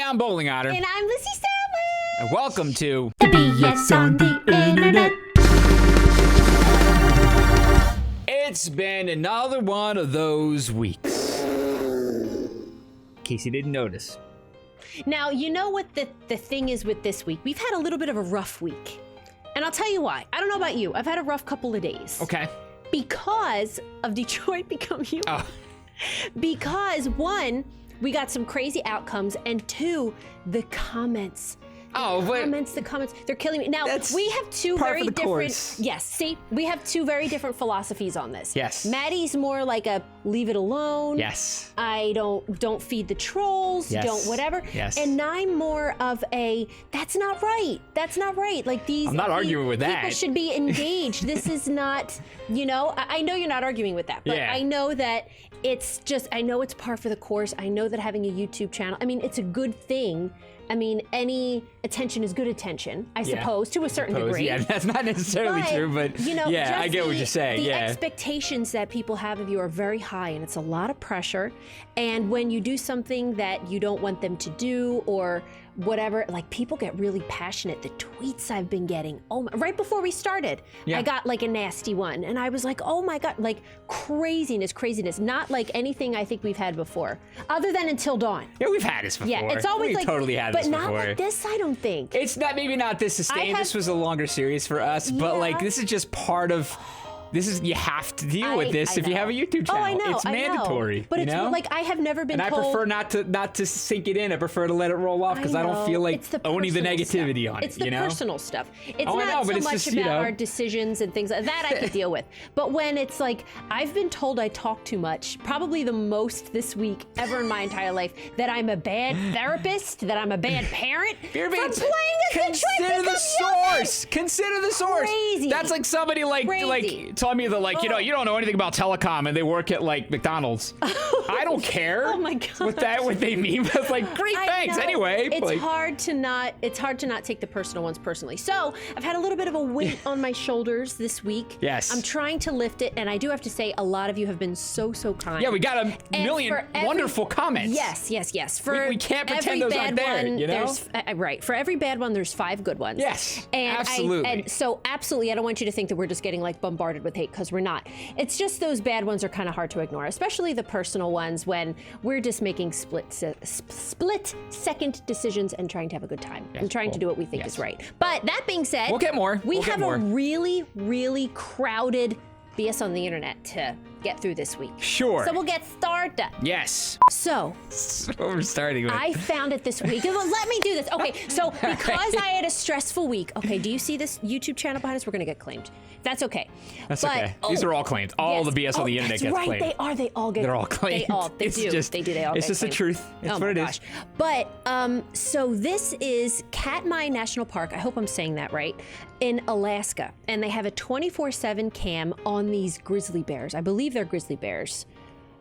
I'm Bowling Otter. And I'm Lizzie Sandwich. And welcome to BS on the internet. It's been another one of those weeks. In case you didn't notice. Now, you know what the thing is with this week? We've had a little bit of a rough week. And I'll tell you why. I don't know about you. I've had a rough couple of days. Okay. Because of Detroit Become Human. Oh. Because one, we got some crazy outcomes, and two, the comments. The comments, they're killing me. Now, we have two very different, course. Yes, see, we have two very different philosophies on this. Yes. Maddie's more like a leave it alone. Yes. I don't feed the trolls, yes. don't whatever. Yes. And I'm more of a, that's not right. That's not right. Like these. I'm not arguing with that. People should be engaged. This is not, you know, I know you're not arguing with that, but yeah. I know that it's just, I know it's par for the course. I know that having a YouTube channel, I mean, it's a good thing. I mean, any attention is good attention, I suppose, to a certain degree. Yeah, that's not necessarily true, but you know, yeah, I get what you're saying. The expectations that people have of you are very high, and it's a lot of pressure. And when you do something that you don't want them to do, or whatever, like people get really passionate. The tweets I've been getting, right before we started, I got like a nasty one, and I was like, oh my God, like craziness, not like anything I think we've had before, other than Until Dawn. Yeah, we've had this before. Yeah, it's always we've like, totally had this before. But not like this, I don't think. It's not, maybe not this sustained. This was a longer series for us, but like this is just part of. You have to deal with this if you have a YouTube channel. Oh, I know. It's mandatory. But it's like I have never been told. And I prefer not to sink it in. I prefer to let it roll off because I don't feel like owning the negativity on it. It's the personal stuff. It's not so much just, about our decisions and things like that I could deal with. But when it's like, I've been told I talk too much, probably the most this week ever in my entire life, that I'm a bad therapist, that I'm a bad parent. You're being playing as Consider the source. Consider the source. Crazy. That's like somebody like tell me that like, you know, you don't know anything about telecom and they work at like McDonald's. I don't care. Oh my God. What they mean. But like, great, thanks. Anyway. It's hard to not take the personal ones personally. So I've had a little bit of a weight on my shoulders this week. Yes. I'm trying to lift it, and I do have to say a lot of you have been so kind. Yeah, we got a million wonderful comments. Yes. We can't pretend those aren't there, you know? Right. For every bad one, there's 5 good ones. Yes, and absolutely. And so absolutely, I don't want you to think that we're just getting like bombarded with hate, because we're not. It's just those bad ones are kind of hard to ignore, especially the personal ones when we're just making split-second decisions and trying to have a good time and trying to do what we think is right. But that being said, we'll get more. We have a really, really crowded BS on the internet to get through this week. Sure. So we'll get started. Yes. So we're starting with. I found it this week. Let me do this. Okay, so because I had a stressful week. Okay, do you see this YouTube channel behind us? We're gonna get claimed. That's okay. That's okay. These are all claimed. All the BS on the internet gets claimed. They are. They all get. They're all claimed. They all. They do. They all. It's get just claimed. the truth. It's what it is. But so this is Katmai National Park. I hope I'm saying that right. In Alaska, and they have a 24/7 cam on these grizzly bears. I believe they're grizzly bears.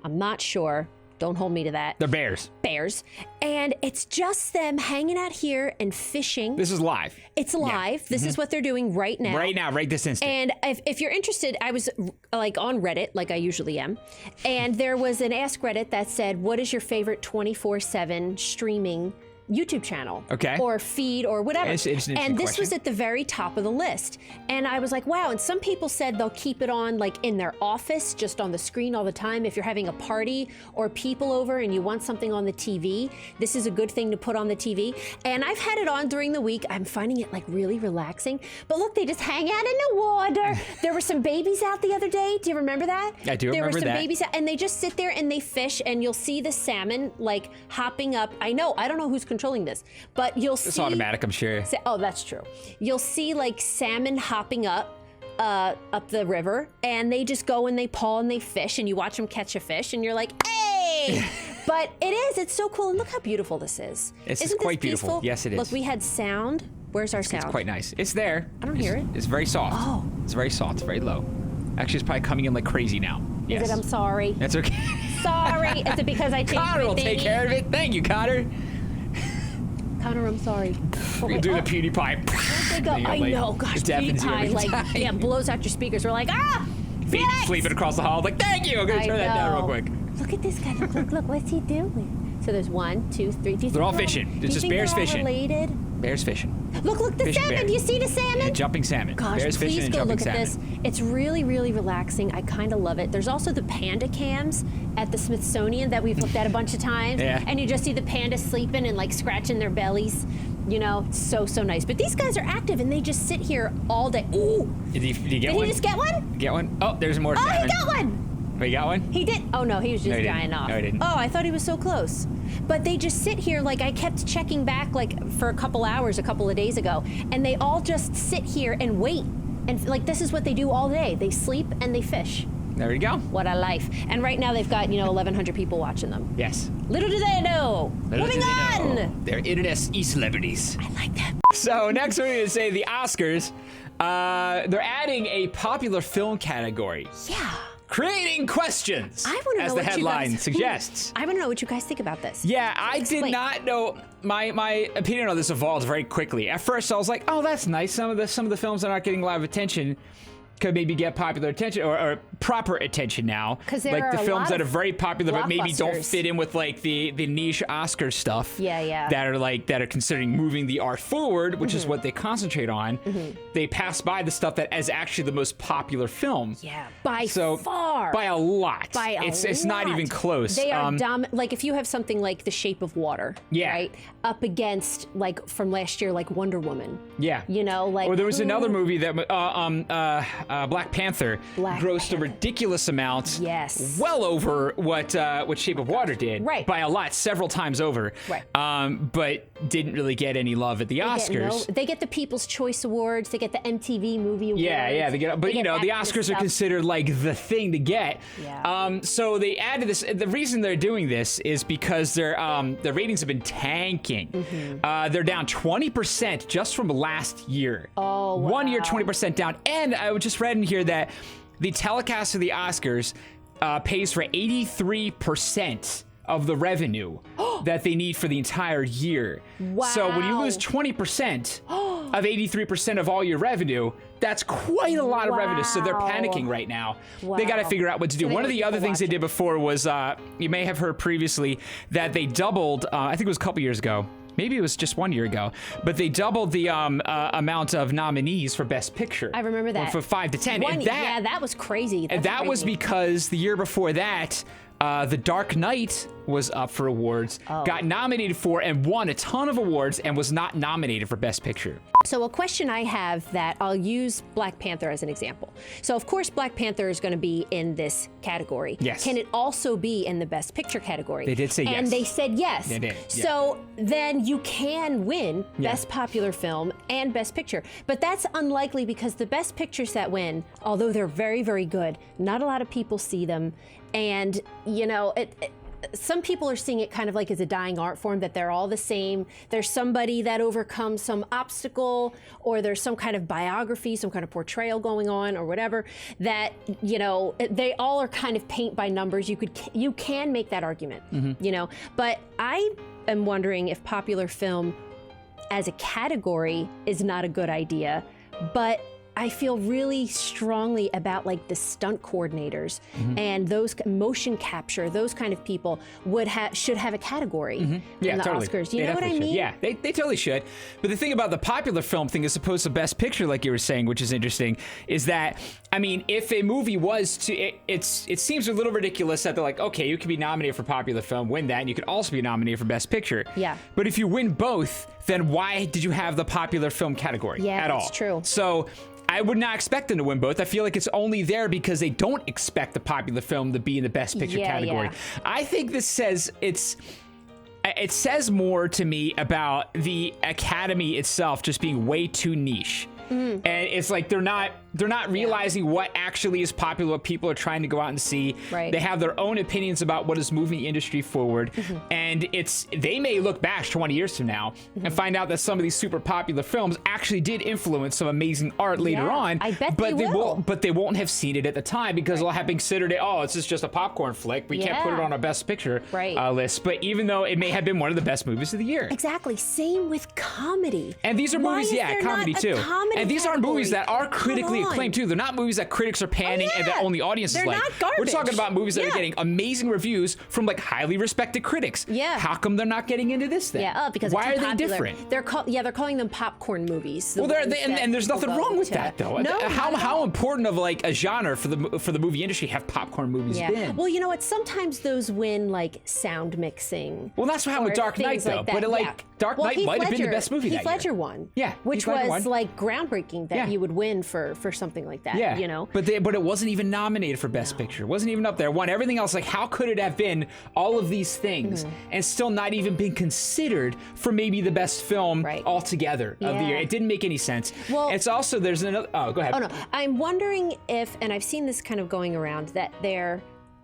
I'm not sure. Don't hold me to that. They're bears. Bears. And it's just them hanging out here and fishing. This is live. It's live. Yeah. This is what they're doing right now. Right this instant. And if you're interested, I was like on Reddit, like I usually am. And there was an Ask Reddit that said, what is your favorite 24/7 streaming YouTube channel or feed or whatever. And this was at the very top of the list. And I was like, wow. And some people said they'll keep it on like in their office, just on the screen all the time. If you're having a party or people over and you want something on the TV, this is a good thing to put on the TV. And I've had it on during the week. I'm finding it like really relaxing. But look, they just hang out in the water. There were some babies out the other day. Do you remember that? I do remember that. There were some babies out, and they just sit there and they fish, and you'll see the salmon like hopping up. I don't know who's controlling this, but you'll see. It's automatic, I'm sure. Oh, that's true. You'll see like salmon hopping up the river, and they just go and they paw and they fish, and you watch them catch a fish, and you're like, hey! But it's so cool, and look how beautiful this is. Isn't quite this beautiful. Yes, it is. Look, we had sound. Where's our sound? It's quite nice. It's there. I don't hear it. It's very soft. Oh. It's very soft. It's very low. Actually, it's probably coming in like crazy now. Yes. Is it? I'm sorry. That's okay. Sorry. Is it because I changed Connor will take care of it. Thank you, Connor. Connor, I'm sorry. We do the PewDiePie. I know, gosh, PewDiePie, blows out your speakers. We're like, Felix! Sleeping across the hall. Like, thank you. I'm gonna turn that down real quick. Look at this guy. Look, what's he doing? So there's 1, 2, 3. They're all fishing. It's just bears fishing. Related? Bears fishing. Look, the Fishing salmon. bear. Do you see the salmon? Yeah, jumping salmon. Gosh, bears fishing please and go jumping look at salmon. this. It's really, really relaxing. I kind of love it. There's also the panda cams at the Smithsonian that we've looked at a bunch of times. Yeah. And you just see the pandas sleeping and like scratching their bellies. You know, it's so nice. But these guys are active and they just sit here all day. Ooh. Did you get Did one? he just get one? Get one? Oh, there's more Oh, salmon. he got one. Oh, you got one? He did. Oh no, he was just No, he didn't. dying off. No, he didn't. Oh, I thought he was so close. But they just sit here, like I kept checking back like for a couple hours a couple of days ago, and they all just sit here and wait. And like this is what they do all day. They sleep and they fish. There you go. What a life. And right now they've got, 1,100 people watching them. Yes. Little do they know. Little Moving do they on. know, they're internet celebrities. I like that. So next we're going to say the Oscars. They're adding a popular film category. Yeah. Creating questions, I want to know as the what headline you guys, suggests. I want to know what you guys think about this. Yeah, I did Explain. not know. My opinion on this evolved very quickly. At first, I was like, "Oh, that's nice. Some of the films that aren't getting a lot of attention could maybe get popular attention or proper attention now." 'Cause there like are the a films lot that are of very popular but maybe don't blockbusters. fit in with like the niche Oscar stuff. Yeah. That are considering moving the art forward, which is Mm-hmm. what they concentrate on. They pass by the stuff that is actually the most popular film. Yeah, by So far. by a lot. By a It's not lot. even close. They are like if you have something like The Shape of Water, Yeah. right, up against like from last year, like Wonder Woman. Yeah. Like Or there was who- another movie that Black Panther Black grossed a ridiculous amount. Yes. Well over what Shape of Water did. Right. By a lot, several times over. Right. But didn't really get any love at the Oscars. They get the People's Choice Awards. They get the MTV Movie Awards. Yeah, they get. But They get the that kind of Oscars are stuff. considered like the thing to get. Yeah. So they added this. The reason they're doing this is because their ratings have been tanking. Mm-hmm. They're down 20% just from last year. Oh, 1 year, wow. 20% down. And I just read in here that the telecast of the Oscars pays for 83% of the revenue that they need for the entire year. So when you lose 20% of 83% of all your revenue, that's quite a lot of revenue. So they're Wow. panicking right now. They got to Wow. figure out what to do. So they One of have the other people things they watching. did before was, you may have heard previously, that they doubled, I think it was a couple years ago, maybe it was just 1 year ago, but they doubled the amount of nominees for Best Picture. I remember that. Went from 5 to 10. And Yeah, that was crazy. and that was crazy. because the year before that, The Dark Knight was up for awards, got nominated for and won a ton of awards, and was not nominated for Best Picture. So a question I have that I'll use Black Panther as an example. So of course Black Panther is going to be in this category. Yes. Can it also be in the Best Picture category? They did say yes. And they said yes. They did, yeah. So then you can win Best Popular Film and Best Picture. But that's unlikely because the Best Pictures that win, although they're very, very good, not a lot of people see them. And, some people are seeing it kind of like as a dying art form, that they're all the same. There's somebody that overcomes some obstacle, or there's some kind of biography, some kind of portrayal going on, or whatever, that, they all are kind of paint by numbers. You can make that argument, But I am wondering if popular film as a category is not a good idea, but I feel really strongly about like the stunt coordinators and those motion capture, those kind of people should have a category in the totally. Oscars. They You know what I definitely mean? should. Yeah, they totally should. But the thing about the popular film thing as opposed to Best Picture, like you were saying, which is interesting, is that, I mean, if a movie was to, it seems a little ridiculous that they're like, okay, you can be nominated for popular film, win that, and you could also be nominated for Best Picture. Yeah. But if you win both, then why did you have the popular film category at all? that's true. So I would not expect them to win both. I feel like it's only there because they don't expect the popular film to be in the Best Picture category. Yeah. I think this says it says more to me about the Academy itself just being way too niche. And it's like they're not realizing what actually is popular, what people are trying to go out and see. Right. They have their own opinions about what is moving the industry forward. And they may look back 20 years from now and find out that some of these super popular films actually did influence some amazing art later on. I bet but they will. won't, but they won't have seen it at the time because they'll have considered it, this is just a popcorn flick. We can't put it on our Best Picture list. But even though it may have been one of the best movies of the year. Exactly. Same with comedy. And these are Why movies, is there comedy not a too. comedy And these aren't movies that category? are critically Come acclaim too. They're not movies that critics are panning and that only audiences They're like. not garbage. We're talking about movies that are getting amazing reviews from like highly respected critics. Yeah. How come they're not getting into this thing? Yeah, because why they're are too they popular. different? They're calling them popcorn movies. Well, and there's nothing wrong with that though. No, how important of like a genre for the movie industry have popcorn movies been? Well, you know what? Sometimes those win like sound mixing. Well, that's what happened with Dark Knight though. Like but Dark Knight might have been the best movie that year. Heath Ledger won. Yeah, which Heath Ledger was won. like groundbreaking that you would win for something like that. Yeah, you know. But it wasn't even nominated for Best Picture. It wasn't even up there. Won everything else. Like, how could it have been all of these things and still not even been considered for maybe the best film altogether of the year? It didn't make any sense. Well, it's also there's another. Oh, go ahead. Oh no, I'm wondering if, and I've seen this kind of going around, that they're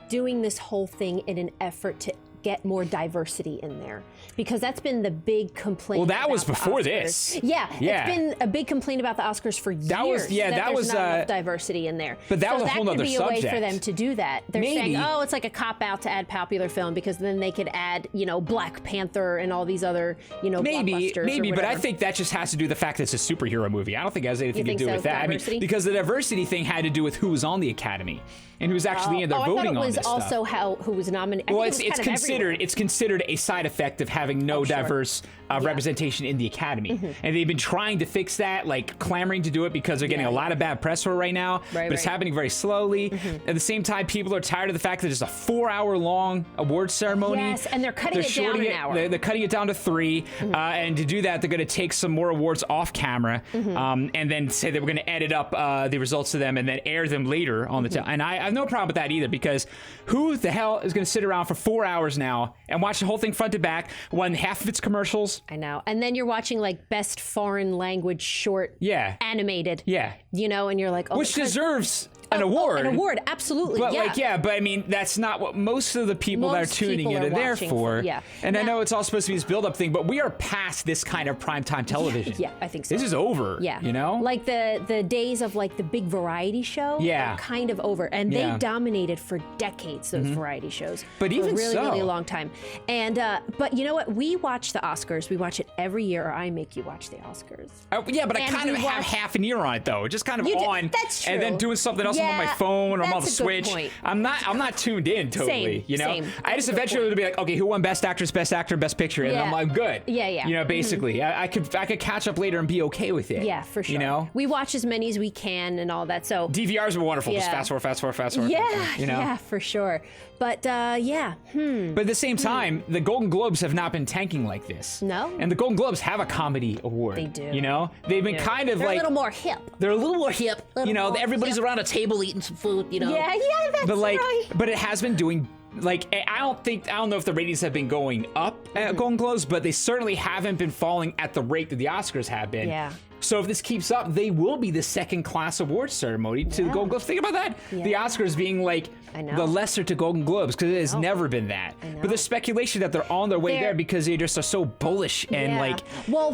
doing this whole thing in an effort to get more diversity in there, because that's been the big complaint. Well, that was about the before Oscars. this. Yeah, it's been a big complaint about the Oscars for years. That was there's not enough diversity in there. But that was a whole other subject. That could be a way for them to do that. They're Maybe. saying, oh, it's like a cop out to add popular film, because then they could add, Black Panther and all these other, blockbusters. Maybe, but I think that just has to do with the fact that it's a superhero movie. I don't think it has anything to do with that. Diversity? I mean, because the diversity thing had to do with who was on the Academy and who was actually in there voting on this stuff. I thought it was also who was nominated. Well, it's considered a side effect of having no diverse representation in the Academy, and they've been trying to fix that, like clamoring to do it because they're getting a lot of bad press for it right now. But it's happening very slowly. At the same time, people are tired of the fact that it's a 4-hour-long awards ceremony. Yes, and they're cutting it down an hour. They're cutting it down to 3, and to do that, they're going to take some more awards off camera, and then say that we're going to edit up the results of them and then air them later on the and I have no problem with that either, because who the hell is going to sit around for 4 hours now and watch the whole thing front to back when half of it's commercials? I know. And then you're watching like best foreign language short animated. Yeah. And you're like, oh, which deserves an award. An award, absolutely. But but I mean, that's not what most of the people that are tuning in are there for. And I know it's all supposed to be this build-up thing, but we are past this kind of primetime television. Yeah, I think so. This is over. Yeah. Like the days of like the big variety show are kind of over. And they dominated for decades, those variety shows. But for even a really, so. really long time. And but you know what? We watch the Oscars. We watch it every year, or I make you watch the Oscars. Yeah, but I kind of have half an ear on it though. Just kind of on. That's true. And then doing something else on my phone or I'm on the Switch. Point. I'm not tuned in totally. Same. I just eventually would be like, okay, who won Best Actress, Best Actor, Best Picture, and I'm like, good. Yeah. Basically, I could catch up later and be okay with it. Yeah, for sure. We watch as many as we can and all that. So DVRs were wonderful. Just fast forward. Yeah, for sure. But But at the same time, the Golden Globes have not been tanking like this. No. And the Golden Globes have a comedy award. They do. They've been kind of They're like a little more hip. They're a little more hip. Everybody's around a table eating some food. Yeah, that's right. But it has been doing. Like, I don't know if the ratings have been going up at Golden Globes, but they certainly haven't been falling at the rate that the Oscars have been. Yeah. So if this keeps up, they will be the second-class awards ceremony to the Golden Globes. Think about that. Yeah. The Oscars being like the lesser to Golden Globes, because it has never been that. But there's speculation that they're on their way there because they just are so bullish and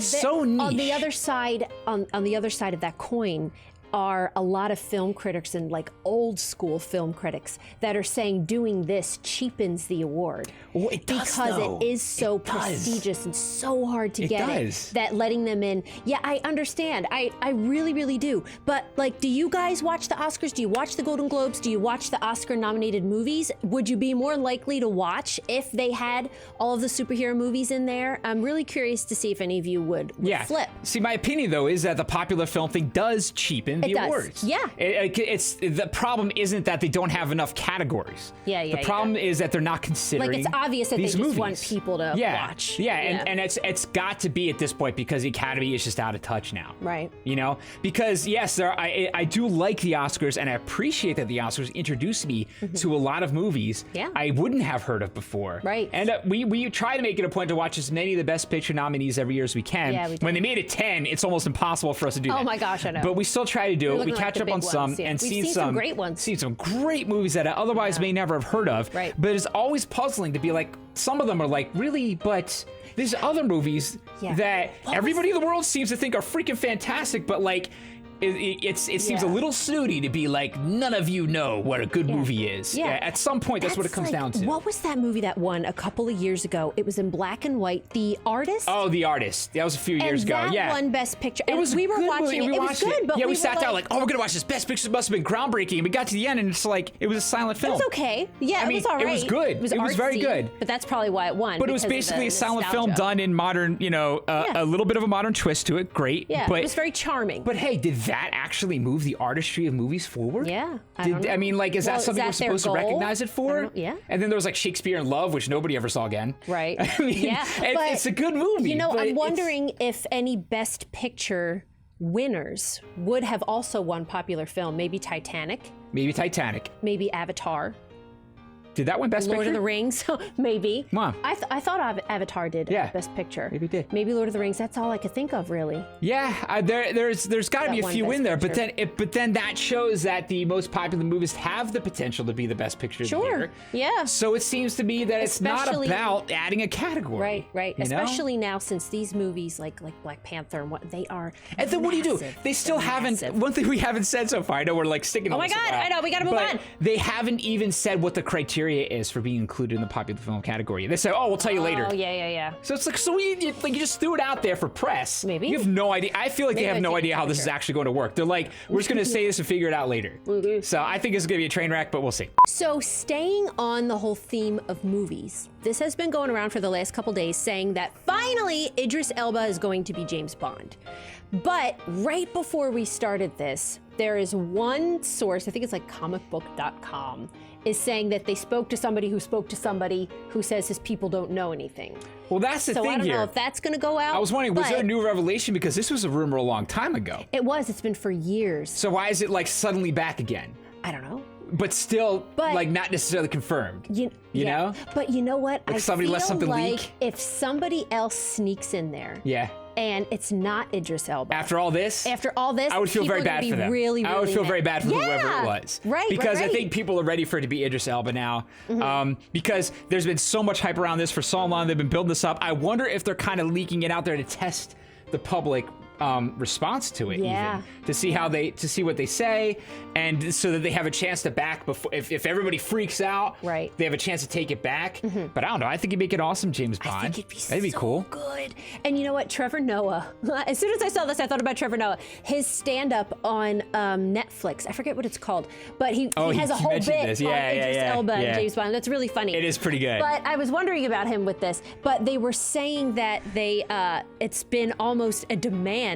so niche. On the other side, on the other side of that coin, are a lot of film critics and like old school film critics that are saying doing this cheapens the award. Well, it does, because though. it is so prestigious and so hard to get it that letting them in. Yeah, I understand. I really, really do. But like, do you guys watch the Oscars? Do you watch the Golden Globes? Do you watch the Oscar nominated movies? Would you be more likely to watch if they had all of the superhero movies in there? I'm really curious to see if any of you would flip. See, my opinion though is that the popular film thing does cheapen the awards. Yeah. It's the problem isn't that they don't have enough categories. The problem is that they're not considering it's obvious that they just movies. Want people to watch. And it's got to be at this point because the Academy is just out of touch now. Right. Because yes, I do like the Oscars and I appreciate that the Oscars introduced me to a lot of movies I wouldn't have heard of before. Right. And we try to make it a point to watch as many of the Best Picture nominees every year as we can. Yeah, we do. When they made it 10, it's almost impossible for us to do that. Oh my gosh, I know. But we still try to do it. We catch up on some and seen some great ones. Seen some great movies that I otherwise may never have heard of. Right. But it's always puzzling to be like, some of them are like, really? But there's other movies that everybody in the world seems to think are freaking fantastic, but like, it seems a little snooty to be like, none of you know what a good movie is. Yeah. At some point, that's what it comes down to. What was that movie that won a couple of years ago? It was in black and white. The Artist? Oh, The Artist. That was a few years ago. That Yeah. won Best Picture. It was we were good watching movie. it. It was good, but we sat down like, oh, we're gonna watch this. Best Picture must have been groundbreaking. And we got to the end, and it's like it was a silent film. It was okay. Yeah, I mean, it was all right. it was good. It was very artsy, good. But that's probably why it won. But it was basically a silent film done in modern, a little bit of a modern twist to it. Great. Yeah, but it was very charming. But hey, did that actually move the artistry of movies forward? Yeah. I mean, like, is that something we're supposed to recognize it for? Yeah. And then there was like Shakespeare in Love, which nobody ever saw again. Right. I mean, yeah. it's a good movie. You know, I'm wondering if any Best Picture winners would have also won popular film. Maybe Titanic. Maybe Titanic. Maybe Avatar. Did that win Best Picture? Lord of the Rings, maybe. Wow. I thought Avatar did Best Picture. Maybe it did. Maybe Lord of the Rings. That's all I could think of, really. Yeah, there's got to be a few in there, but then that shows that the most popular movies have the potential to be the best picture of the year. Yeah. So it seems to me that it's not about adding a category. Right. Especially now, since these movies like Black Panther and what they are. And then what do you do? They still haven't. One thing we haven't said so far. I know we're like sticking. Oh my God! I know we got to move on. They haven't even said what the criteria is for being included in the popular film category. They say, "Oh, we'll tell you later." Oh yeah. So it's like, you just threw it out there for press. Maybe you have no idea. I feel like they have no idea how this is actually going to work. They're like, we're just going to say this and figure it out later. So I think it's going to be a train wreck, but we'll see. So staying on the whole theme of movies, this has been going around for the last couple days, saying that finally Idris Elba is going to be James Bond. But right before we started this, there is one source, I think it's like comicbook.com, is saying that they spoke to somebody who says his people don't know anything. Well, that's the thing here. So I don't know if that's going to go out. I was wondering, was there a new revelation? Because this was a rumor a long time ago. It was. It's been for years. So why is it like suddenly back again? I don't know. But still, like, not necessarily confirmed. You know? But you know what? Like somebody let something leak? If somebody else sneaks in there. Yeah. And it's not Idris Elba. After all this, I would feel very bad for them. Really, I would feel very bad for whoever it Yeah. was. Right. Because I think people are ready for it to be Idris Elba now. Because there's been so much hype around this for so long. They've been building this up. I wonder if they're kind of leaking it out there to test the public response to it, even to see what they say, and so that they have a chance to back before if everybody freaks out, right? They have a chance to take it back. But I don't know. I think you'd make it awesome, James Bond. I think that'd be cool. Good. And you know what, Trevor Noah. As soon as I saw this, I thought about Trevor Noah. His stand-up on Netflix. I forget what it's called, but he has a whole bit on Idris Elba and James Bond. That's really funny. It is pretty good. But I was wondering about him with this. But they were saying that it's been almost a demand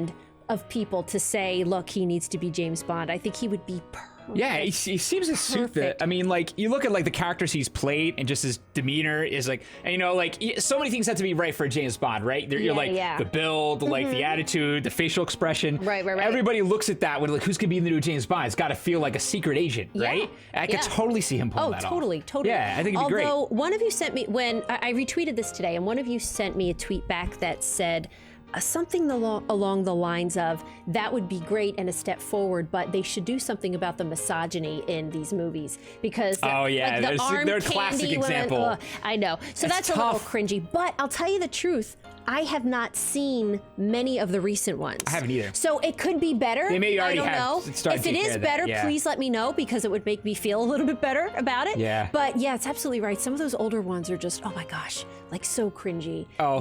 of people to say, look, he needs to be James Bond. I think he would be perfect. Yeah, he seems to suit that. I mean, like, you look at like the characters he's played and just his demeanor is like, and, like so many things have to be right for James Bond, right? You're like the build, like the attitude, the facial expression. Right. Everybody looks at that when like, who's gonna be the new James Bond? It's got to feel like a secret agent, right? I could totally see him pull that off. Totally. Yeah, I think it'd be great. Although one of you sent me, when I retweeted this today, and one of you sent me a tweet back that said, something along the lines of, that would be great and a step forward, but they should do something about the misogyny in these movies, because they're a classic example. I know, so that's a little cringy. But I'll tell you the truth, I have not seen many of the recent ones. I haven't either. So it could be better. They may already have. If it is better, please let me know, because it would make me feel a little bit better about it. Yeah. But yeah, it's absolutely right. Some of those older ones are just, oh my gosh, like so cringy. Oh.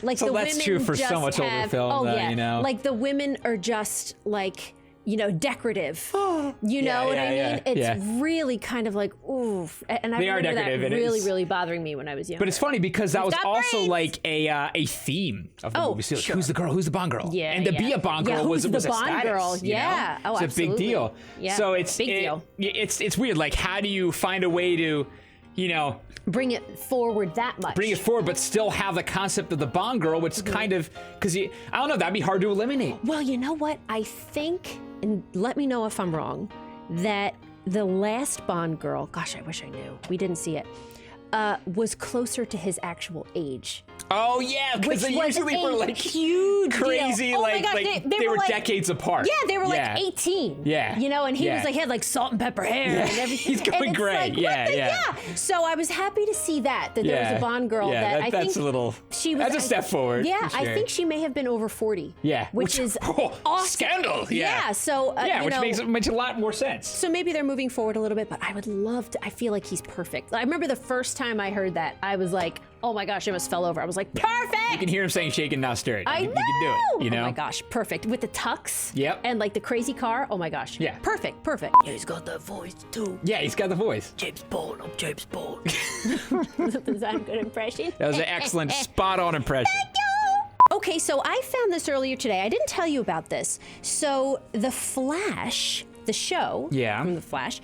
Like so the that's women true for just so much older film, though, like the women are just like, decorative. You know what I mean? It's really kind of like, oof. And I remember that really bothering me when I was young. But it's funny because that was also like a theme of the movie. So, like, who's the girl? Who's the Bond girl? Yeah. And to be a Bond girl was a Bond status. Girl? Yeah. Oh, it's absolutely. a big deal. Yeah. So it's big deal. It's weird. Like, how do you find a way to, bring it forward that much? Bring it forward, but still have the concept of the Bond girl, which kind of, because I don't know, that'd be hard to eliminate. Well, you know what? I think, and let me know if I'm wrong, that the last Bond girl, gosh, I wish I knew, we didn't see it, was closer to his actual age Oh yeah, because they usually were like huge crazy, deal. Oh like, my gosh, like they were like, decades apart. Yeah, they were like 18. Yeah, you know, and he was like, he had like salt and pepper hair and everything. He's going gray. Like, yeah. So I was happy to see that there was a Bond girl that I think that's a little. That's a step forward. Yeah, sure. I think she may have been over 40. Yeah, which is awesome. Scandal. Yeah. So which makes a lot more sense. So maybe they're moving forward a little bit, but I would love to. I feel like he's perfect. I remember the first time I heard that, I was like, oh my gosh, I almost fell over. I was like, perfect. You can hear him saying shaken, not stirred. I know. You can do it. You know? Oh my gosh, perfect. With the tux. Yep. And like the crazy car. Oh my gosh. Yeah. Perfect. Yeah, he's got that voice too. Yeah, he's got the voice. James Bond. I'm James Bond. Was that a good impression? That was an excellent, spot-on impression. Thank you. Okay, so I found this earlier today. I didn't tell you about this. So The Flash, the show from The Flash,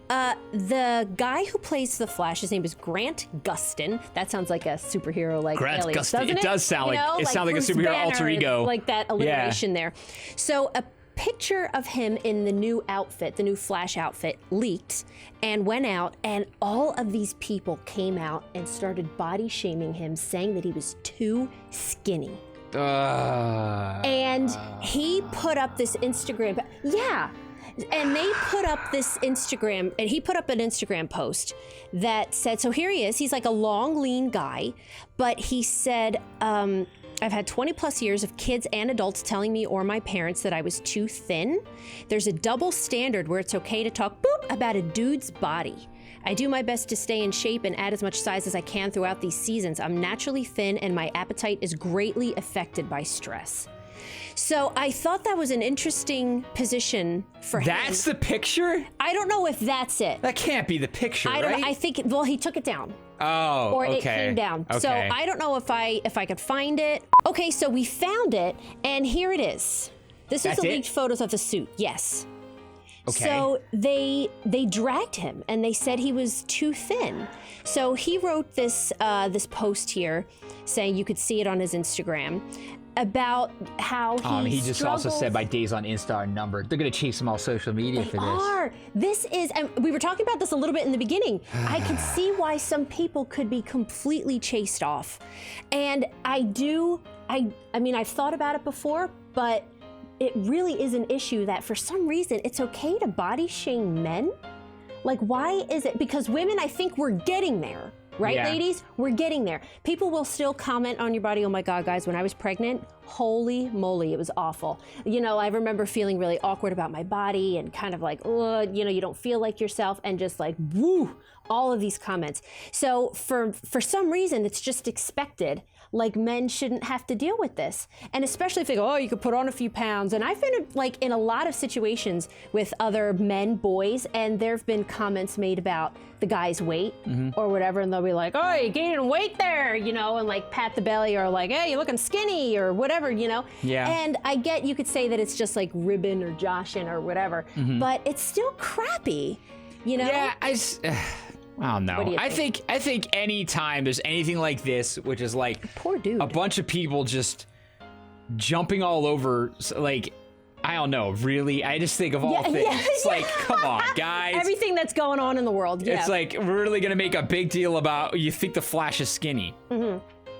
the guy who plays The Flash, his name is Grant Gustin. That sounds like a superhero, like Grant alias, Gustin. doesn't it? It does sound like it sounds like a Bruce superhero Banner, alter ego, like that alliteration there. So a picture of him in the new outfit, the new Flash outfit, leaked and went out, and all of these people came out and started body shaming him, saying that he was too skinny. And he put up this Instagram. Yeah. And they put up this Instagram, and he put up an Instagram post that said, so here he is. He's like a long, lean guy, but he said, I've had 20 plus years of kids and adults telling me or my parents that I was too thin. There's a double standard where it's okay to talk about a dude's body. I do my best to stay in shape and add as much size as I can throughout these seasons. I'm naturally thin and my appetite is greatly affected by stress. So I thought that was an interesting position for him. That's the picture? I don't know if that's it. That can't be the picture, I don't know. I think, well, he took it down. Oh, or okay. it came down. Okay. So I don't know if I could find it. Okay, so we found it, and here it is. This is the leaked photos of the suit. Yes. Okay. So they dragged him, and they said he was too thin. So he wrote this this post here, saying you could see it on his Instagram, about how he just also said my days on Insta are numbered. They're gonna chase him all social media for this. This is, and we were talking about this a little bit in the beginning. I can see why some people could be completely chased off. And I mean, I've thought about it before, but it really is an issue that for some reason it's okay to body shame men. Like, why is it? Because women, I think we're getting there. Right, ladies? We're getting there. People will still comment on your body. Oh my God, guys, when I was pregnant, holy moly, it was awful. You know, I remember feeling really awkward about my body and kind of like, oh, you know, you don't feel like yourself, and just like, woo, all of these comments. So for some reason, it's just expected. Like, men shouldn't have to deal with this. And especially if they go, oh, you could put on a few pounds. And I've been like in a lot of situations with other men, boys, and there've been comments made about the guy's weight or whatever. And they'll be like, oh, you're gaining weight there, you know, and like pat the belly, or like, hey, you're looking skinny or whatever, you know? Yeah. And I get, you could say that it's just like ribbing or joshing or whatever, but it's still crappy, you know? Yeah, I don't know. I think any time there's anything like this, which is like poor dude, a bunch of people just jumping all over, like, I don't know, really. I just think of all things. It's like, come on, guys. Everything that's going on in the world. Yeah. It's like, we're really gonna make a big deal about you think the Flash is skinny.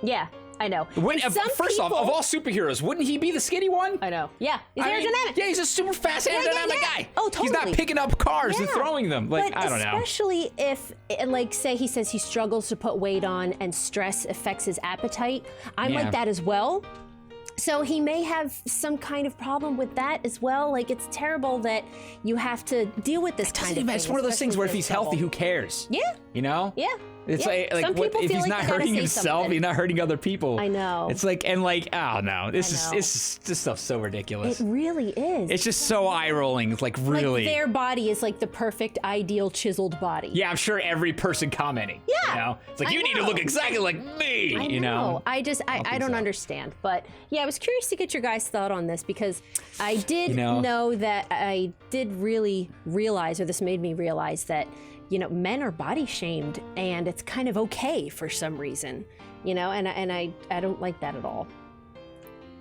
Yeah. I know. First off, of all superheroes, wouldn't he be the skinny one? I know. Yeah, he's aerodynamic. Yeah, he's a super fast aerodynamic guy. Oh, totally. He's not picking up cars and throwing them. Like, but I don't know. Especially if, like, say he says he struggles to put weight on and stress affects his appetite. I'm like that as well. So he may have some kind of problem with that as well. Like, it's terrible that you have to deal with this kind of thing. It's one of those things where if he's healthy, who cares? Yeah. You know? Yeah. It's like if he's not hurting himself, he's not hurting other people. I know. It's like, and like, oh no, this stuff's so ridiculous. It really is. It's just so eye rolling. It's like, really. Like, their body is like the perfect, ideal, chiseled body. Yeah, I'm sure every person commenting. Yeah. You know? It's like, you need to look exactly like me. I know. I don't understand. But yeah, I was curious to get your guys' thought on this, because I did know that I did really realize, or this made me realize that, you know, men are body shamed, and it's kind of okay for some reason, you know, and I don't like that at all.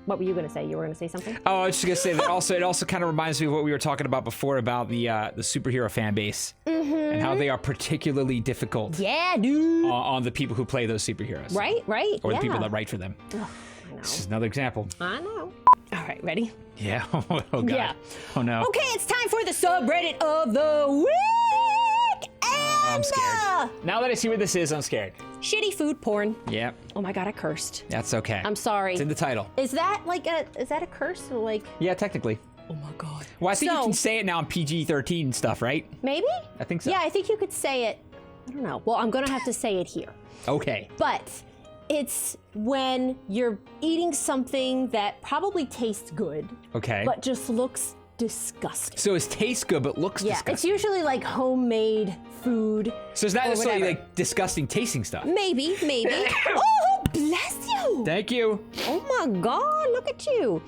What were you going to say? You were going to say something? Oh, I was just going to say that it also kind of reminds me of what we were talking about before about the superhero fan base and how they are particularly difficult. Yeah, dude. On the people who play those superheroes. Right. Or the people that write for them. Ugh, I know. This is another example. I know. All right, ready? Yeah. Oh, God. Yeah. Oh, no. Okay, it's time for the subreddit of the week. And, I'm scared. Now that I see what this is, I'm scared. Shitty food porn. Yeah. Oh my God, I cursed. That's okay. I'm sorry. It's in the title. Is that a curse or like? Yeah, technically. Oh my God. Well, I think you can say it now in PG-13 stuff, right? Maybe? I think so. Yeah, I think you could say it. I don't know. Well, I'm gonna have to say it here. Okay. But it's when you're eating something that probably tastes good. Okay. But just looks disgusting. So it tastes good, but looks disgusting. It's usually like homemade food. So it's not necessarily like disgusting tasting stuff. Maybe. Oh, bless you. Thank you. Oh my God, look at you.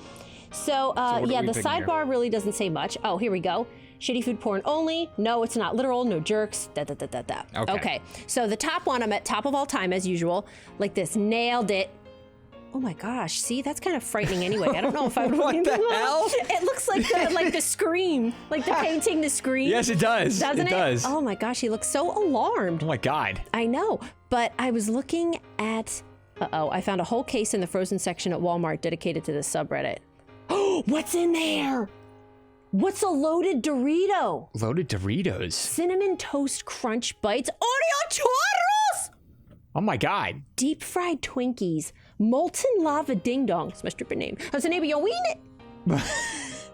So yeah, the sidebar really doesn't say much. Oh, here we go. Shitty food porn only. No, it's not literal. No jerks. Okay. So the top one, I'm at top of all time as usual. Like this, nailed it. Oh my gosh, see, that's kind of frightening anyway. I don't know if I would. What the hell? It looks like the Scream, like the painting the Scream. Yes, it does. Doesn't it? It does. Oh my gosh, he looks so alarmed. Oh my God. I know, but I was looking at, I found a whole case in the frozen section at Walmart dedicated to this subreddit. Oh, what's in there? What's a loaded Dorito? Loaded Doritos. Cinnamon Toast Crunch Bites. Oreo Churros! Oh my God. Deep fried Twinkies. Molten Lava Ding Dong. That's my stripper name. How's the name of your ween?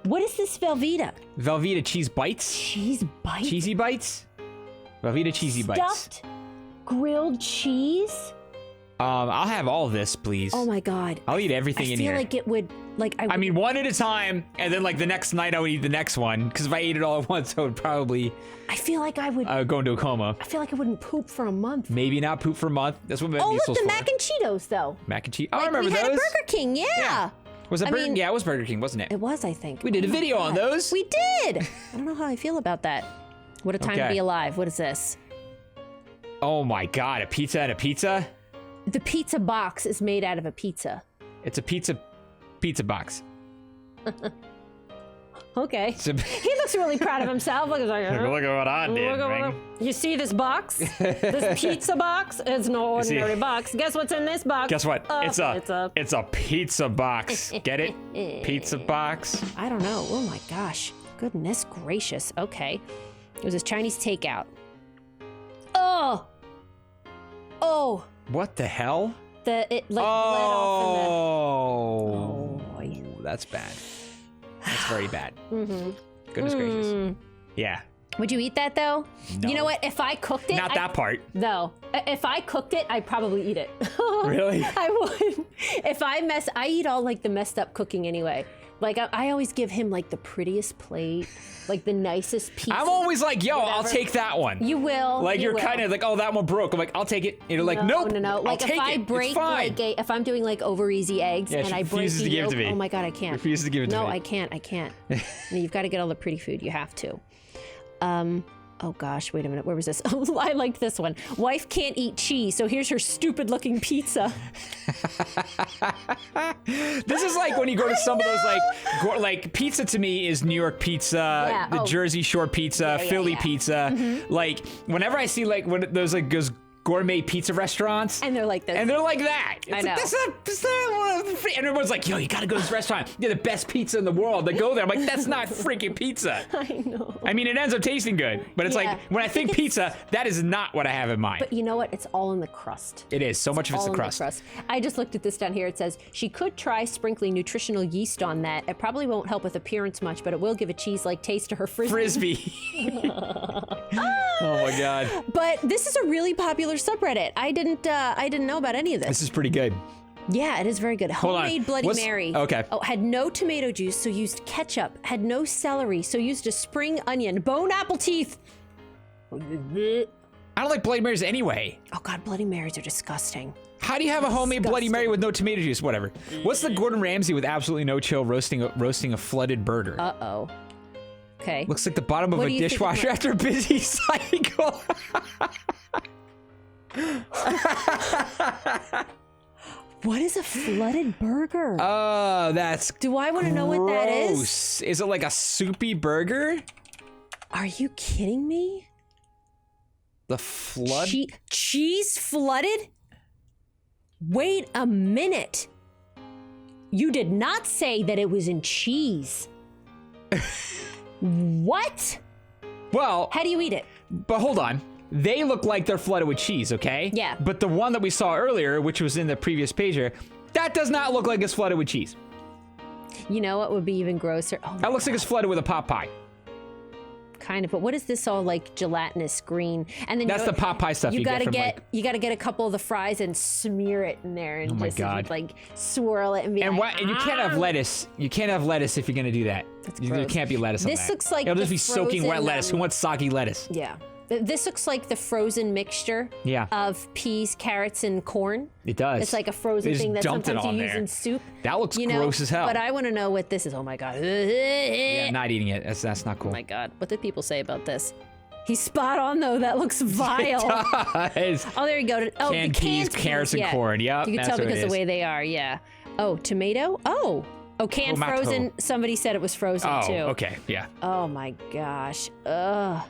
What is this Velveeta? Velveeta cheese bites? Cheese bites? Cheesy bites? Velveeta cheesy bites. Stuffed grilled cheese? I'll have all of this, please. Oh my God. I'll eat everything in here. I feel like it would, I mean, one at a time, and then like the next night I would eat the next one, because if I ate it all at once, I would probably... I feel like I would... go into a coma. I feel like I wouldn't poop for a month. Maybe not poop for a month. That's what Oh, measles look, the for. mac and Cheetos, though. Mac and cheese. Oh, I remember those. We had a Burger King, yeah. Was it Burger? Yeah, it was Burger King, wasn't it? It was, I think. We did a video on those. We did. I don't know how I feel about that. What a time to be alive. What is this? Oh my God, a pizza and a pizza? The pizza box is made out of a pizza. It's a pizza box. Okay. He looks really proud of himself. Look at what I did, You see this box? This pizza box? It's no ordinary box. Guess what's in this box? Guess what? It's a pizza box. Get it? Pizza box. I don't know. Oh my gosh. Goodness gracious. Okay. It was this Chinese takeout. Oh. What the hell? It let off in the... Oh, that's bad. That's very bad. Goodness gracious. Yeah. Would you eat that though? No. You know what? If I cooked it, not that part. No. If I cooked it, I'd probably eat it. Really? I would. I eat all like the messed up cooking anyway. Like I always give him like the prettiest plate, like the nicest pizza. I'm always like, yo, whatever. I'll take that one. You will. Like you're kind of like, oh, that one broke. I'm like, I'll take it. And you're like, nope. No. Like I'll take if I break like if I'm doing like over easy eggs and I break the yolk, oh my God, I can't. Refuses to give it to me. No, I can't. You've got to get all the pretty food. You have to. Oh gosh, wait a minute. Where was this? Oh, I liked this one. Wife can't eat cheese, so here's her stupid looking pizza. This is like when you go to some of those like pizza to me is New York pizza, the Jersey Shore pizza, Philly pizza. Like whenever I see like one of those like gourmet pizza restaurants. And they're like this. And they're like that. It's I know. Like, that's not one of the free. And everyone's like, yo, you gotta go to this restaurant. They're the best pizza in the world. They go there. I'm like, that's not freaking pizza. I know. I mean, it ends up tasting good. But it's like, when I think pizza, that is not what I have in mind. But you know what? It's all in the crust. It is. So much of it's the crust. I just looked at this down here. It says, she could try sprinkling nutritional yeast on that. It probably won't help with appearance much, but it will give a cheese-like taste to her frisbee. Oh my God. But this is a really popular subreddit. I didn't know about any of this. This is pretty good. Yeah, it is very good. Homemade Bloody Mary. Okay. Oh, had no tomato juice, so used ketchup. Had no celery, so used a spring onion. Bone apple teeth. I don't like Bloody Marys anyway. Oh God, Bloody Marys are disgusting. How do you have a homemade Bloody Mary with no tomato juice? Whatever. What's the Gordon Ramsay with absolutely no chill roasting a flooded burger? Uh-oh. Okay. Looks like the bottom of a dishwasher after a busy cycle. What is a flooded burger? Oh, that's Do I want to know what that is? gross. Is it like a soupy burger? Are you kidding me? The flood? Cheese flooded? Wait a minute. You did not say that it was in cheese. What? Well, How do you eat it? but hold on. They look like they're flooded with cheese, okay? Yeah. But the one that we saw earlier, which was in the previous page here, that does not look like it's flooded with cheese. You know what would be even grosser? Oh, That looks like it's flooded with a pot pie. kind of. But what is this all like gelatinous green? And then That's the pot pie stuff you gotta get from, you gotta get a couple of the fries and smear it in there and Oh my just God. like swirl it and be And, like, and you can't have lettuce. You can't have lettuce if you're gonna do that. There gross. can't be lettuce on This that. looks like It'll the just be soaking wet frozen, lettuce. Who wants soggy lettuce? Yeah. This looks like the frozen mixture Yeah. of peas, carrots, and corn. It does. It's like a frozen They just thing that dumped it sometimes you on use there. in soup. That looks you know? gross as hell. But I want to know what this is. Oh my God. Yeah, I'm not eating it. That's not cool. Oh my God. What did people say about this? He's spot on though. That looks vile. It does. Oh, there you go. Oh, Canned the peas, canned carrots, and yeah. corn. Yep, You can that's tell what it because the is. way they are. Yeah. Oh, tomato. Oh, canned Tomato. frozen. Somebody said it was frozen Oh, too. okay. Yeah. Oh my gosh. Ugh.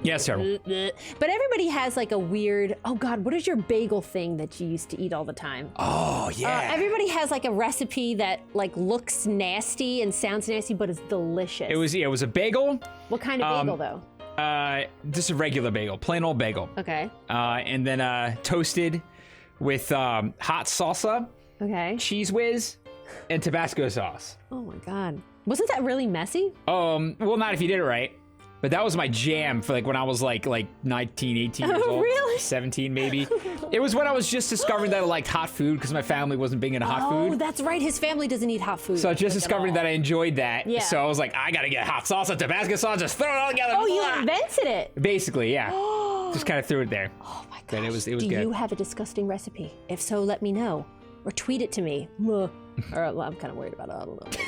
Yes, sir. But everybody has like a weird. Oh God, what is your bagel thing that you used to eat all the time? Oh, yeah. Everybody has like a recipe that like looks nasty and sounds nasty, but it's delicious. It was a bagel. What kind of bagel though? Just a regular bagel, plain old bagel. Okay. And then toasted with hot salsa, Okay. cheese whiz, and Tabasco sauce. Oh my God. Wasn't that really messy? Well, not if you did it right. But that was my jam for like when I was like 19, 18 years old. Really? 17 maybe. It was when I was just discovering that I liked hot food because my family wasn't big into hot Oh, food. that's right. His family doesn't eat hot food. So I just like, at discovered all. that I enjoyed that. Yeah. So I was like, I gotta get hot salsa, Tabasco sauce, just throw it all together. Oh, you Blah. invented it. Basically, yeah. Just kind of threw it there. Oh my But gosh. it was Do good. you have a disgusting recipe? If so, let me know. Or tweet it to me. Or well, I'm kind of worried about it. I don't know. Maybe.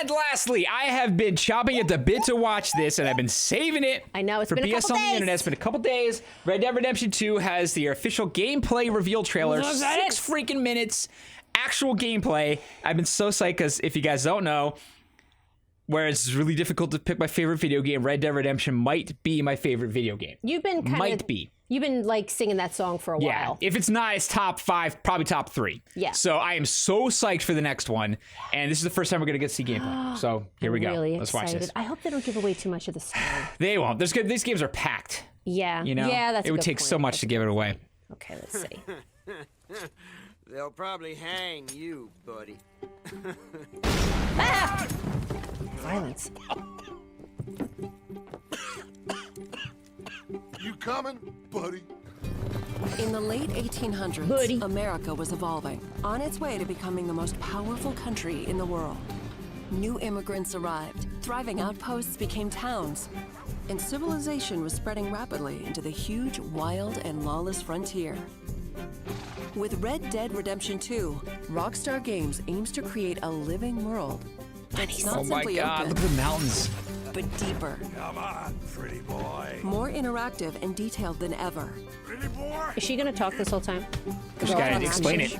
And lastly, I have been chopping at the bit to watch this, and I've been saving it. I know, it's for been a BS couple on the days. internet. It's been a couple days. Red Dead Redemption 2 has the official gameplay reveal trailer. So excited. 6 freaking minutes, actual gameplay. I've been so psyched because if you guys don't know, where it's really difficult to pick my favorite video game, Red Dead Redemption might be my favorite video game. You've been kind Might of be. You've been like singing that song for a Yeah, while. if it's not, it's top 5, probably top 3. Yeah. So I am so psyched for the next one, and this is the first time we're gonna get to see gameplay. So here we go. Really Let's excited. watch this. I hope they don't give away too much of the story. They won't. There's good. These games are packed. Yeah. You know. Yeah, that's it a would good take point. so much to give it away. Okay, let's see. They'll probably hang you, buddy. Violence. You coming, buddy? In the late 1800s, Buddy. America was evolving, on its way to becoming the most powerful country in the world. New immigrants arrived, thriving outposts became towns, and civilization was spreading rapidly into the huge, wild, and lawless frontier. With Red Dead Redemption 2, Rockstar Games aims to create a living world that's not Oh my simply God! open, Look at the mountains. but deeper, Come on, pretty boy. more interactive and detailed than ever. Pretty boy. Is she gonna talk this whole time? Just gotta explain it.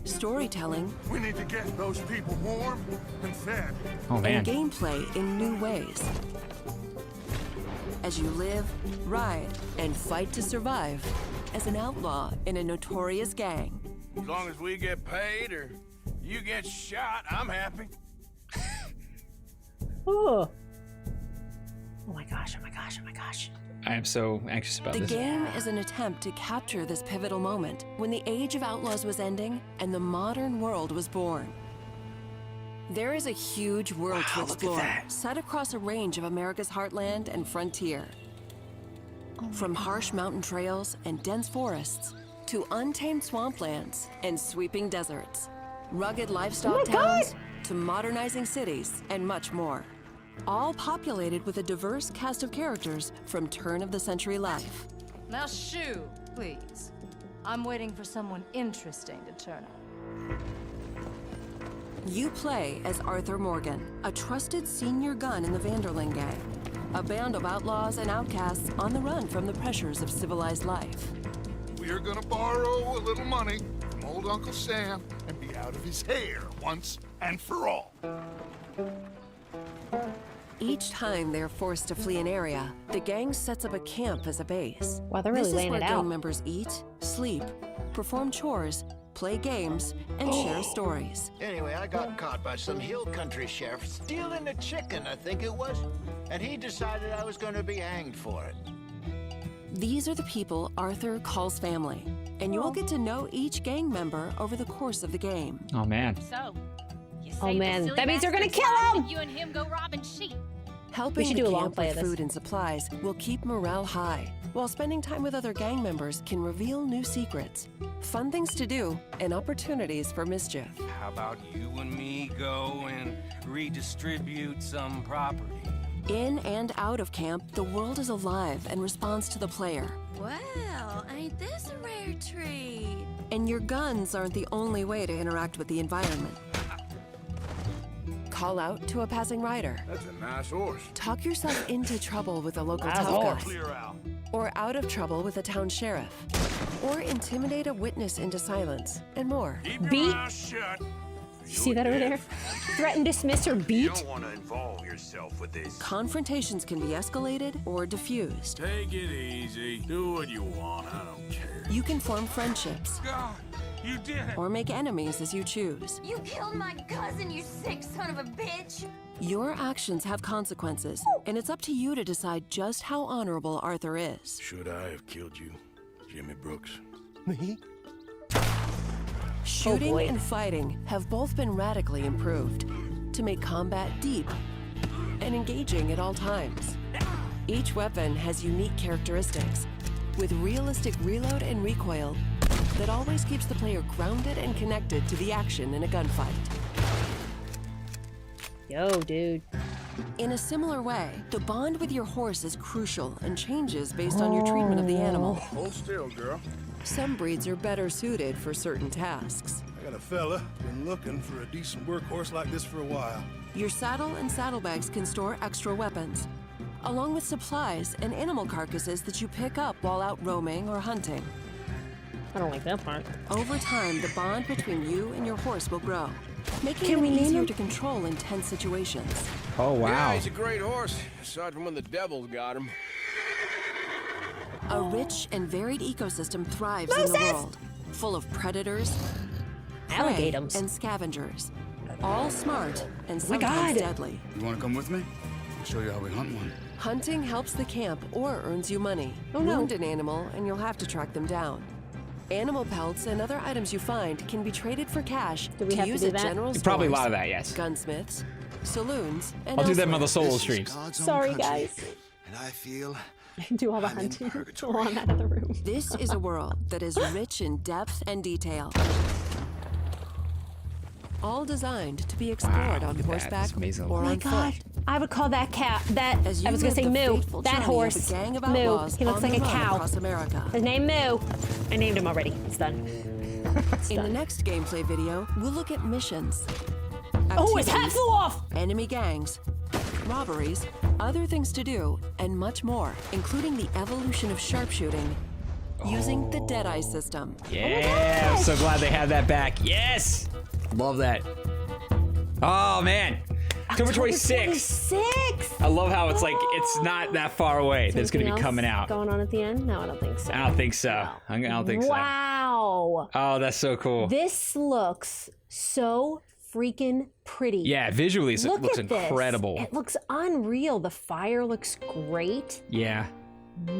Storytelling We need to get those people warm and fed. Oh man. and gameplay in new ways. As you live, ride, and fight to survive as an outlaw in a notorious gang. As long as we get paid or you get shot, I'm happy. Oh. Oh my gosh, oh my gosh, oh my gosh. I am so anxious about The this. game is an attempt to capture this pivotal moment when the age of outlaws was ending and the modern world was born. There is a huge world to explore, set across a range of America's heartland and frontier. From harsh mountain trails and dense forests to untamed swamplands and sweeping deserts, rugged livestock towns to modernizing cities and much more. All populated with a diverse cast of characters from turn-of-the-century life. Now shoo, please. I'm waiting for someone interesting to turn up. You play as Arthur Morgan, a trusted senior gun in the Vanderling gang, a band of outlaws and outcasts on the run from the pressures of civilized life. you're gonna borrow a little money from old Uncle Sam and be out of his hair once and for all. Each time they're forced to flee an area, the gang sets up a camp as a base. Wow, they're really this is laying where it out. gang members eat, sleep, perform chores, play games, and share stories. Anyway, I got caught by some hill country sheriff stealing a chicken, I think it was. And he decided I was going to be hanged for it. These are the people Arthur calls family, and you will get to know each gang member over the course of the game. Oh, man. So, you Oh, say man. the silly That means they're gonna bastards kill lied him! and you and him go robbing sheep. Helping should the do a long camp play with of this. food and supplies will keep morale high, while spending time with other gang members can reveal new secrets, fun things to do, and opportunities for mischief. How about you and me go and redistribute some property? In and out of camp, the world is alive and responds to the player. Well, ain't this a rare treat? And your guns aren't the only way to interact with the environment. Call out to a passing rider. That's a nice horse. Talk yourself into trouble with a local That's tough guy. Clear out. Or out of trouble with a town sheriff. Or intimidate a witness into silence, and more. Keep your Beat. mouth shut. See that over there? Threaten, dismiss, or You beat? don't want to involve yourself with this. Confrontations can be escalated or diffused. Take it easy. Do what you want. I don't care. You can form friendships God, you did it! or make enemies as you choose. You killed my cousin, you sick son of a bitch! Your actions have consequences, and it's up to you to decide just how honorable Arthur is. Should I have killed you, Jimmy Brooks? Me? Shooting boy. and fighting have both been radically improved to make combat deep and engaging at all times. Each weapon has unique characteristics, with realistic reload and recoil that always keeps the player grounded and connected to the action in a gunfight. Yo, dude. In a similar way, the bond with your horse is crucial and changes based on your treatment of the animal. Hold still, girl. Some breeds are better suited for certain tasks. I got a fella been looking for a decent workhorse like this for a while. Your saddle and saddlebags can store extra weapons, along with supplies and animal carcasses that you pick up while out roaming or hunting. I don't like that part. Over time, the bond between you and your horse will grow, making Can it we name easier him? to control in tense situations. Oh, Yeah, wow. he's a great horse, aside from when the devil's got him. A rich and varied ecosystem thrives in the world, full of predators, prey, Alligators. and scavengers, all smart and my God. sometimes deadly. You want to come with me? I'll show you how we hunt one. Hunting helps the camp or earns you money. Oh, no. Wound an animal and you'll have to track them down. Animal pelts and other items you find can be traded for cash Do we to have to use do at that? general stores, Probably a lot of that, yes. gunsmiths, saloons, and I'll do them on the elsewhere. solo streams. Sorry, guys. And I feel I can do all the I'm in hunting purgatory. while I'm out of the room. This is a world that is rich in depth and detail. All designed to be explored Wow, on look at that. horseback It's amazing. or Oh my on God. foot. I would call that cat, that, As you I was gonna live say the Moo. fateful That journey of horse. a gang of Moo. outlaws He looks on like the a run cow. across America. His name Moo. I named him already. It's done. It's In the done. next gameplay video, we'll look at missions. Oh, his hat activities, flew off! enemy gangs, robberies, other things to do, and much more, including the evolution of sharpshooting using the Deadeye system. Yeah, I'm so glad they have that back. Yes! Love that. Oh, man. October 26th. 26th! I love how it's like, it's not that far away that it's going to be coming out. Going on at the end? No, I don't think so. I don't think so. I don't think so. Wow. Oh, that's so cool. This looks so freaking pretty. Yeah, visually it Look looks at this. incredible. It looks unreal. The fire looks great. Yeah.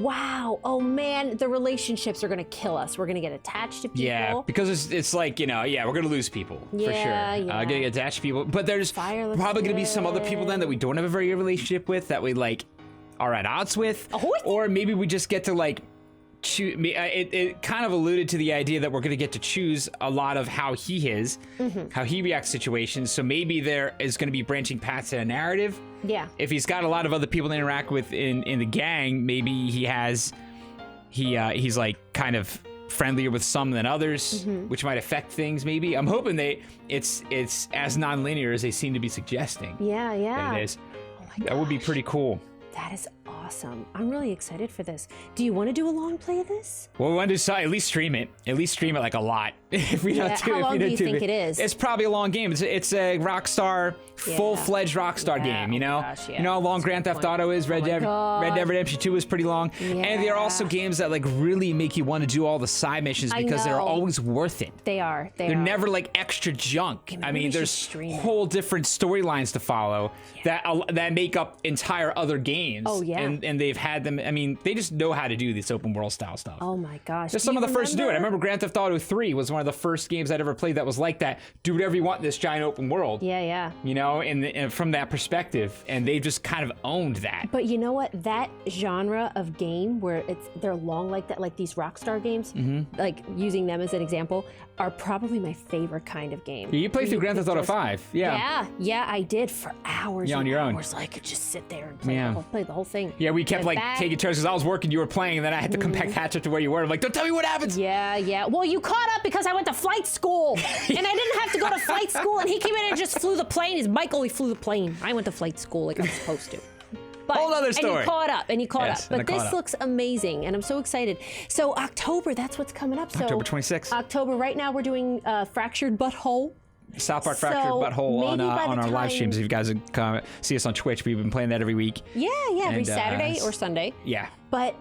Wow. Oh man, the relationships are gonna kill us. We're gonna get attached to people. Yeah, because it's like, you know, yeah, we're going to lose people for sure. Yeah, yeah. Gonna get attached to people. But there's Fire looks probably going to be some other people then that we good. don't have a very good relationship with that we like are at odds with. Oh, what? Or maybe we just get to like choose. It kind of alluded to the idea that we're going to get to choose a lot of how he is, how he reacts to situations. So maybe there is going to be branching paths in a narrative. Yeah. If he's got a lot of other people to interact with in the gang, maybe he's like kind of friendlier with some than others, which might affect things. Maybe I'm hoping it's as non-linear as they seem to be suggesting. Yeah, yeah. That it is. Oh my That would be gosh. pretty cool. That is awesome. I'm really excited for this. Do you want to do a long play of this? Well, we want to at least stream it. At least stream it like a lot. If we don't How long do you think it is? It's probably a long game. It's a Rockstar, full-fledged Rockstar game, you know? Gosh, You know how long Grand Theft Auto is? Red Dead Redemption 2 is pretty long. And they're also games that like really make you want to do all the side missions because they're always worth it. They are. They're never like extra junk. I mean, there's whole different storylines to follow that make up entire other games. Oh, yeah. And they've had them. I mean, they just know how to do this open world style stuff. Oh my gosh. They're some of the first to do it. I remember Grand Theft Auto 3 was one of the first games I'd ever played that was like that. Do whatever you want in this giant open world. Yeah. You know, and from that perspective, and they've just kind of owned that. But you know what? That genre of game where they're long like that, like these Rockstar games, like using them as an example, are probably my favorite kind of game. Yeah, you played through Grand Theft Auto 5. Yeah, I did for hours. On your own. I could just sit there and play the whole thing. Yeah, we kept like taking turns because I was working, you were playing, and then I had to come back catch up to where you were. I'm like, don't tell me what happens. Yeah. Well, you caught up because I went to flight school, and I didn't have to go to flight school, and he came in and just flew the plane. He's Michael. He flew the plane. I went to flight school like I'm supposed to. But, whole other story. And you caught up. But this looks amazing, and I'm so excited. So October, that's what's coming up. So October 26th. October, right now we're doing Fractured Butthole. South Park Fractured Butthole on our live streams. If you guys come see us on Twitch, we've been playing that every week. Yeah, every Saturday or Sunday. Yeah. But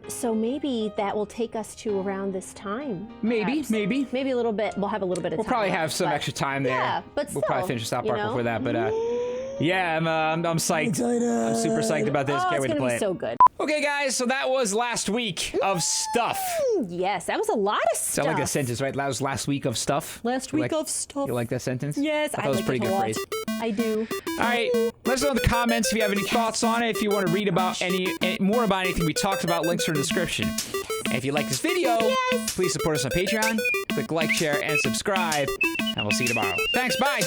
so maybe that will take us to around this time. Maybe a little bit. We'll have a little bit of time. We'll probably have some extra time there. Yeah, but still, we'll probably finish South Park before that. But yeah, I'm psyched. I'm super psyched about this. Can't wait to play it. It's gonna be so good. Okay, guys, so that was last week of stuff. Yes, that was a lot of stuff. Sound like a sentence, right? That was last week of stuff. Last week of stuff. You like that sentence? Yes, I thought it was a pretty good phrase. I do. All right, let us know in the comments if you have any thoughts on it. If you want to read about more about anything we talked about, links are in the description. And if you like this video, please support us on Patreon. Click like, share, and subscribe. And we'll see you tomorrow. Thanks, bye.